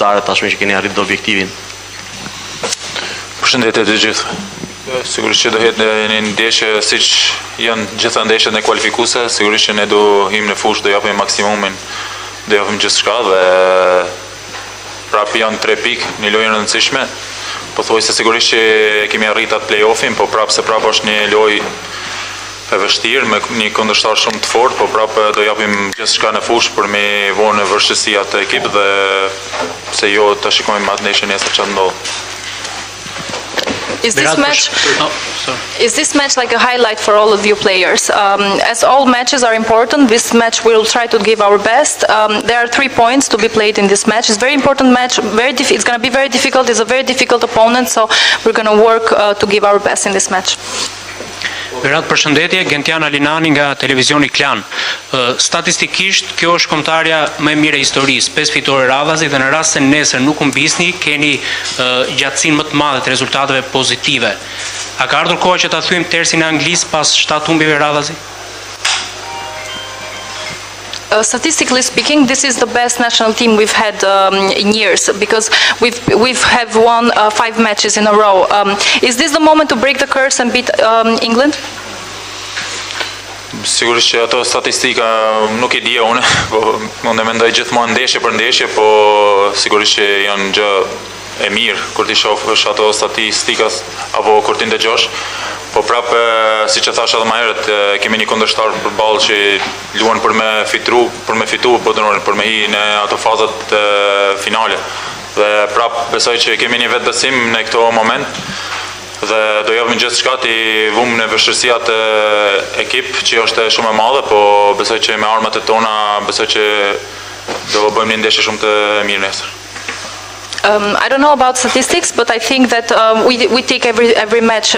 kundërshtarët tashmë që keni arritur objektivin? Përshëndetje të gjithë. Sigurisht që do jetë një ndeshje siç janë gjitha ndeshjet e kualifikuese, sigurisht që ne do him në fushë, do japim maksimumin, do japim gjithçka dhe prapë janë 3 pikë, një lojë e rëndësishme. Po thuaj se sigurisht që kemi arritur atë play-offin, po prapë është një lojë e vështirë me një kundërshtar shumë të fortë, po prapë do japim gjithçka në fushë për me vonë vështirësi atë ekip dhe pse jo ta shikojmë atë ndeshje nesër çfarë ndodh. Is this match like a highlight for all of you players? As all matches are important, this match we'll try to give our best. There are 3 points to be played in this match. It's a very important match. It's going to be very difficult. It's a very difficult opponent, so we're going to work to give our best in this match. Berat, përshëndetje, Gentiana Linani nga televizioni Klan. Statistikisht, kjo është kombëtarja më e mirë e historisë, 5 fitore radhazi dhe në rast se nesër nuk humbisni, keni gjatësinë më të madhe të rezultateve pozitive. A ka ardhur koha që ta thyejmë tersin e Anglisë pas 7 humbjeve radhazi? Statistically speaking, this is the best national team we've had in years because we've have won 5 matches in a row. Is this the moment to break the curse and beat England? Sigurisht që ato statistika nuk i di unë, po unë e mendoj gjithmonë ndeshje për ndeshje, po sigurisht që janë gjë e mirë kur ti shohësh ato statistikas apo kur ti ndëgjosh. Po prapë, siç e thash edhe më herët, kemi një kundërshtar përballë që luan për me fitu botrorin, për me hi në ato fazat finale. Dhe prapë besoj që kemi një vetbesim në këto moment dhe do japim gjithçka ti vum në vështirësi atë ekip që është shumë e madhe, po besoj që me armat e tona besoj që do bëjmë një ndeshje shumë të mirë nesër. I don't know about statistics, but I think that we take every match,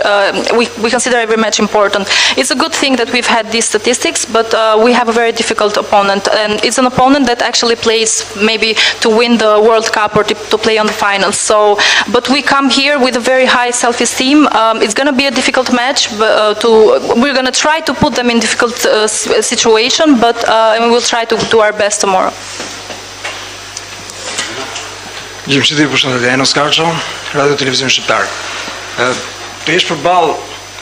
we consider every match important. It's a good thing that we've had these statistics, but we have a very difficult opponent. And it's an opponent that actually plays maybe to win the World Cup or to play on the finals. So, but we come here with a very high self-esteem. It's going to be a difficult match. We're going to try to put them in difficult situation, but we will try to do our best tomorrow. Gjimshiti, përshëndetje, Enos Karço, Radio Televizion Shqiptar. Të jesh përballë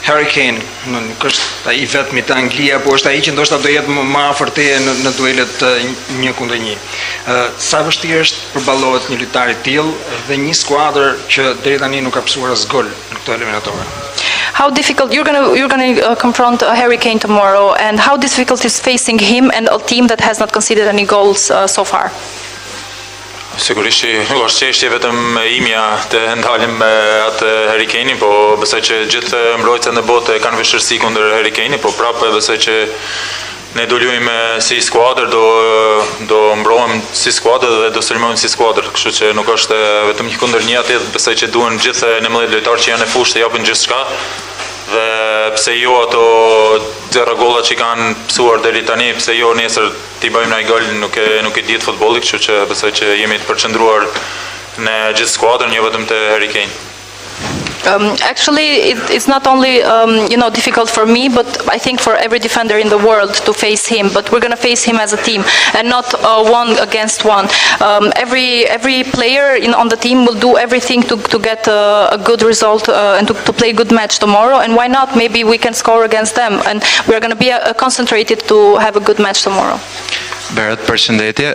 Harry Kane, nuk është ai vetmi te Anglia, por është ai që ndoshta do jetë më afër teje në duelet 1-1. Sa vështirë është përballohet një lojtar i tillë dhe një skuadër që deri tani nuk ka psuar as gol në këtë eliminatorë. How difficult you're gonna confront Harry Kane tomorrow, and how difficult is facing him and a team that has not conceded any goals so far? Sigurisht që nuk është çështje vetëm imja të ndalim me atë Harry Kane, po besoj që gjithë mbrojtësit në botë kanë vështirësi kundër Harry Kane, po prapë besoj që ne do luajmë si skuadër, do mbrohem si skuadër dhe do sulmojmë si skuadër, kështu që nuk është vetëm një kundër një atë, besoj që duhen gjithë 19 lojtarë që janë në fushë të japin gjithçka. Dhe pse jo ato 0 golla që kanë psuar deri tani, pse jo nesër ti bëjmë një gol, nuk e dihet futbolli, kështu që besoj që jemi të përqendruar në gjithë skuadrën, jo vetëm te Harry Kane. Actually, it's not only difficult for me, but I think for every defender in the world to face him. But we're going to face him as a team and not one against one. Every player on the team will do everything to get a good result and to play a good match tomorrow. And why not? Maybe we can score against them. And we're going to be concentrated to have a good match tomorrow. Berat, përshëndetje,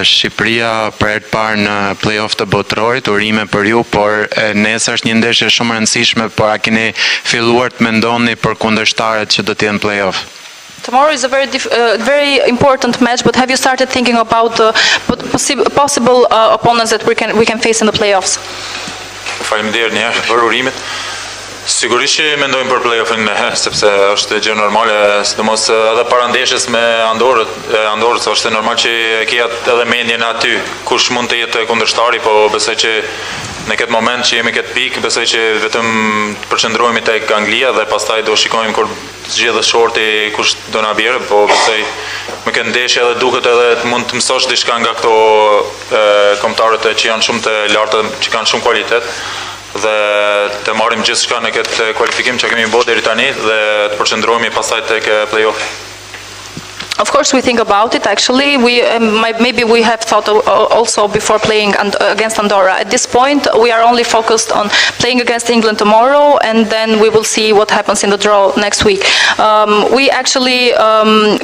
Shqipëria për herë të parë në play-off të botrorit, urime për ju, por nesër është një ndeshje shumë e rëndësishme, por a keni filluar të mendoni për kundërshtarët që do të jenë play-off? Tomorrow is a very important match, but have you started thinking about the possible opponents that we can face in the playoffs? Faleminderit një herë për urimet. Sigurisht që mendojmë për play-offin, sepse është gjë normale, sidomos edhe para ndeshjes me Andorrës, është normal që ke edhe mendjen aty kush mund të jetë kundërshtari, po besoj që në këtë moment që jemi këtë pikë, besoj që vetëm të përqendrohemi tek Anglia dhe pastaj do shikojmë kur zgjedhë shorti kush do na bjerë, po besoj me këtë ndeshje edhe duket edhe mund të mësosh diçka nga këto kombëtarët që janë shumë të lartë, që kanë shumë kualitet. Dhe të marrim gjithçka në këtë kualifikim që kemi bërë deri tani dhe të përqendrohemi pastaj tek play-off. Of course, we think about it. Actually, maybe we have thought also before playing against Andorra. At this point, we are only focused on playing against England tomorrow, and then we will see what happens in the draw next week.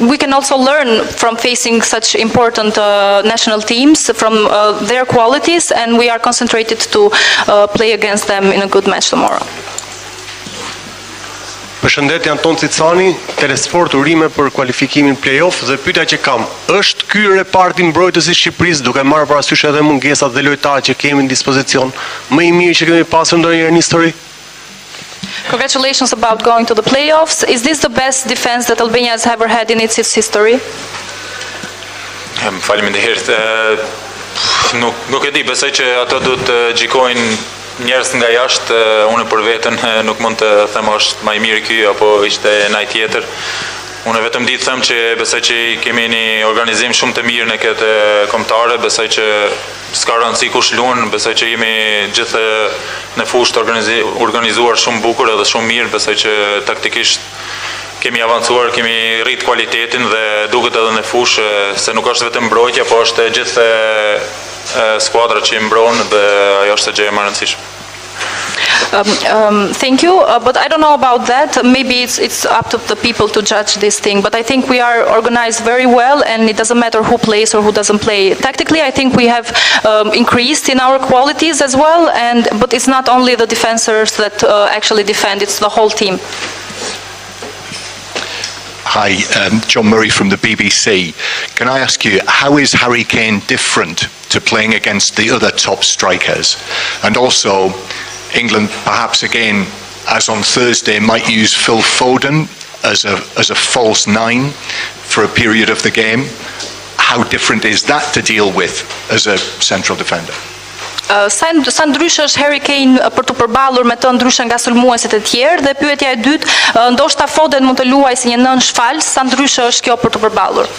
We can also learn from facing such important national teams from their qualities, and we are concentrated to play against them in a good match tomorrow. Përshëndetje, Anton Cicani, Telesport urime për kualifikimin play-off dhe pyetja që kam, është ky reparti mbrojtës i Shqipërisë, duke marrë parasysh edhe mungesat dhe lojtarët që kemi në dispozicion, më i mirë që kemi pasur ndonjëherë në histori? Congratulations about going to the playoffs. Is this the best defense that Albania has ever had in its history? Faleminderit. Nuk e di, besoj që ato duhet të gjikojnë njerëz nga jashtë, unë për veten nuk mund të them është më i miri ky apo ishte ndaj tjetër. Unë vetëm di të them që besoj që kemi një organizim shumë të mirë në këtë kombëtare, besoj që s'ka rëndësi kush luan, besoj që jemi gjithë në fushë të organizuar shumë bukur edhe shumë mirë, besoj që taktikisht kemi avancuar, kemi rrit kualitetin dhe duket edhe në fushë se nuk është vetëm mbrojtja, po është gjithë skuadra që i mbron dhe ajo është gjë e rëndësishme. Thank you, but I don't know about that. Maybe it's up to the people to judge this thing, but I think we are organized very well, and it doesn't matter who plays or who doesn't play. Tactically, I think we have increased in our qualities as well, but it's not only the defenders that actually defend, it's the whole team. Hi, John Murray from the BBC. Can I ask you, how is Harry Kane different to playing against the other top strikers? And also, England, perhaps again, as on Thursday, might use Phil Foden as a false nine for a period of the game. How different is that to deal with as a central defender? Sa ndryshe është Harry Kane për të përballur me të ndryshe nga sulmuesit e tjerë, dhe pyetja e dytë, ndoshta Foden mund të luajë si një nën shfals, sa ndryshe është kjo për të përballur?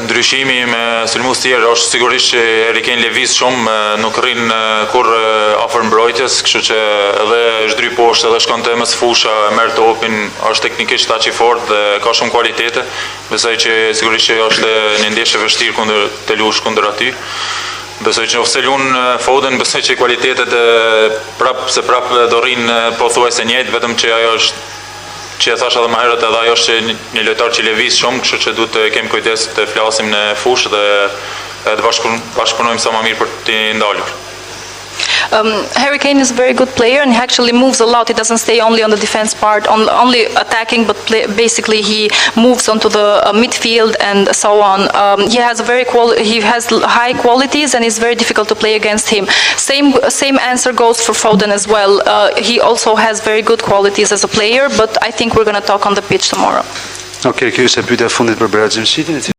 Ndryshimi me sulmues tjerë është sigurisht që Harry Kane lëviz shumë, nuk rrin kur afër mbrojtjes, kështu që edhe zhdry poshtë, edhe shkon te mës fusha, merr topin, është teknikisht aq i fortë dhe ka shumë kualitete. Besoj që sigurisht që është një ndeshje e vështirë kundër të luash kundër aty. Besoj që nëse luan Foden, besoj që kualitetet prap do rrin pothuajse njëjtë, vetëm që ajo është që e thash edhe më herët, edhe ajo është një lojtar që lëviz shumë, kështu që duhet të kemi kujdes të flasim në fushë dhe të bashkëpunojmë sa më mirë për t'i ndalur. Harry Kane is a very good player, and he actually moves a lot. He doesn't stay only on the defense part, only attacking, but basically he moves onto the midfield and so on. He has high qualities, and it's very difficult to play against him. Same answer goes for Foden as well. He also has very good qualities as a player, but I think we're going to talk on the pitch tomorrow. Okay, kjo ishte pyetja e fundit për Berat Xhemshitin.